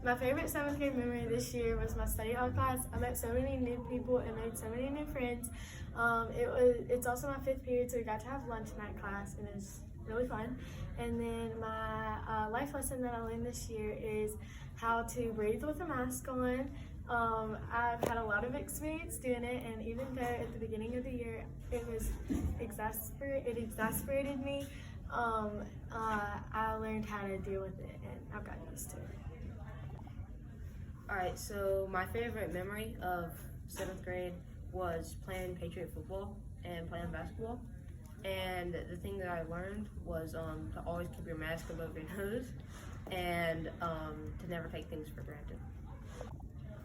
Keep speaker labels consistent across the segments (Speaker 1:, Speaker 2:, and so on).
Speaker 1: My favorite seventh grade memory this year was my study hall class. I met so many new people and made so many new friends. It's also my fifth period, so we got to have lunch in that class, and it was really fun. And then my life lesson that I learned this year is how to breathe with a mask on. I've had a lot of experience doing it, and even though at the beginning of the year it exasperated me, I learned how to deal with it, and I've gotten used to it.
Speaker 2: Alright, so my favorite memory of 7th grade was playing Patriot football and playing basketball. And the thing that I learned was to always keep your mask above your nose and to never take things for granted.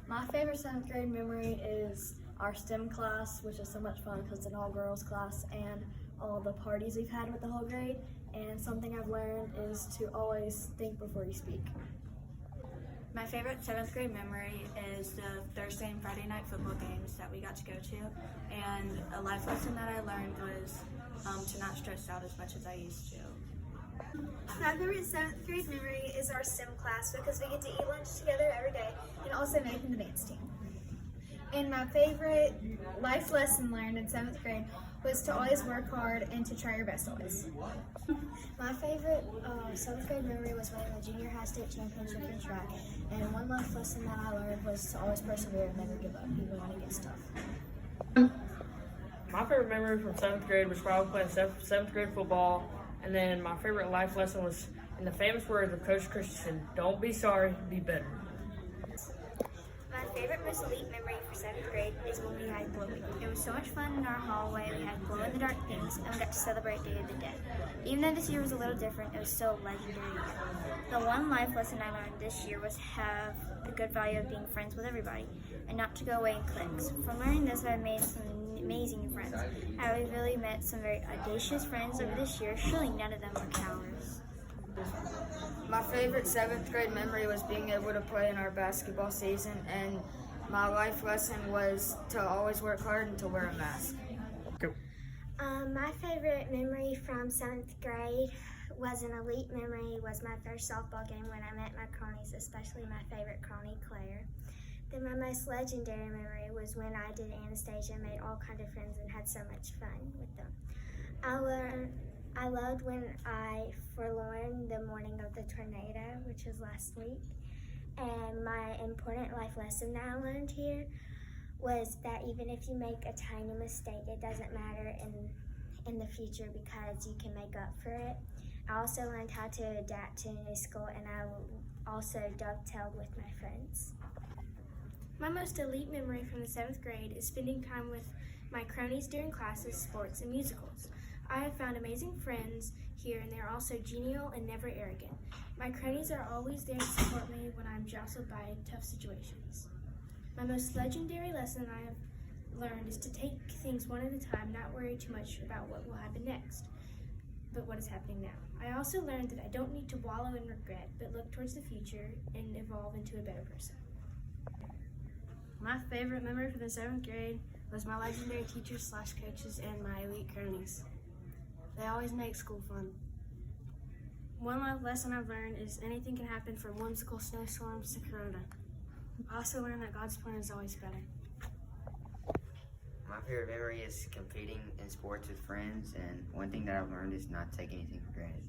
Speaker 3: My favorite 7th grade memory is our STEM class, which is so much fun because it's an all-girls class, and all the parties we've had with the whole grade. And something I've learned is to always think before you speak.
Speaker 4: My favorite 7th grade memory is the Thursday and Friday night football games that we got to go to. And a life lesson that I learned was to not stress out as much as I used to.
Speaker 5: My favorite 7th grade memory is our STEM class because we get to eat lunch together every day and also make the dance team. And my favorite life lesson learned in 7th grade was to always work hard and to try your best always.
Speaker 3: My favorite 7th grade memory was winning the junior high state championship in track. And one life lesson that I learned was to always persevere and never give up, even when it gets tough.
Speaker 6: My favorite memory from 7th grade was probably playing 7th grade football. And then my favorite life lesson was in the famous words of Coach Christensen, don't be sorry, be better.
Speaker 5: My favorite most elite memory for 7th grade is when we had glowing. It was so much fun in our hallway. We had glow-in-the-dark things, and we got to celebrate Day of the Dead. Even though this year was a little different, it was still a legendary year. The one life lesson I learned this year was have the good value of being friends with everybody, and not to go away in cliques. From learning this, I've made some amazing friends. I've really met some very audacious friends over this year. Surely none of them were cowards.
Speaker 7: My favorite 7th grade memory was being able to play in our basketball season, and my life lesson was to always work hard and to wear a mask.
Speaker 5: My favorite memory from 7th grade was an elite memory was my first softball game when I met my cronies, especially my favorite crony, Claire. Then my most legendary memory was when I did Anastasia, made all kinds of friends and had so much fun with them. I loved when I forlorn the morning of the tornado, which was last week. And my important life lesson that I learned here was that even if you make a tiny mistake, it doesn't matter in the future because you can make up for it. I also learned how to adapt to a new school, and I also dovetailed with my friends.
Speaker 1: My most elite memory from the 7th grade is spending time with my cronies during classes, sports, and musicals. I have found amazing friends here, and they are also genial and never arrogant. My cronies are always there to support me when I'm jostled by tough situations. My most legendary lesson I have learned is to take things one at a time, not worry too much about what will happen next, but what is happening now. I also learned that I don't need to wallow in regret, but look towards the future and evolve into a better person.
Speaker 3: My favorite memory from the 7th grade was my legendary teachers / coaches and my elite cronies. They always make school fun. One life lesson I've learned is anything can happen from whimsical snowstorms to Corona. I also learned that God's plan is always better.
Speaker 8: My favorite memory is competing in sports with friends, and one thing that I've learned is not to take anything for granted.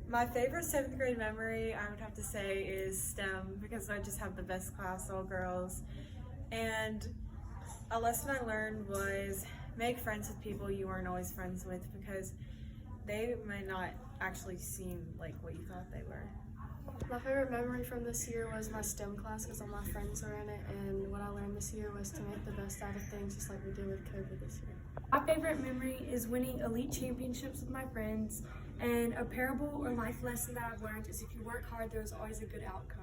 Speaker 9: My favorite 7th grade memory, I would have to say, is STEM because I just have the best class, all girls. And a lesson I learned was make friends with people you weren't always friends with because they might not actually seem like what you thought they were.
Speaker 1: My favorite memory from this year was my STEM class because all my friends are in it, and what I learned this year was to make the best out of things just like we did with COVID this year.
Speaker 3: My favorite memory is winning elite championships with my friends, and a parable or life lesson that I've learned is if you work hard, there's always a good outcome.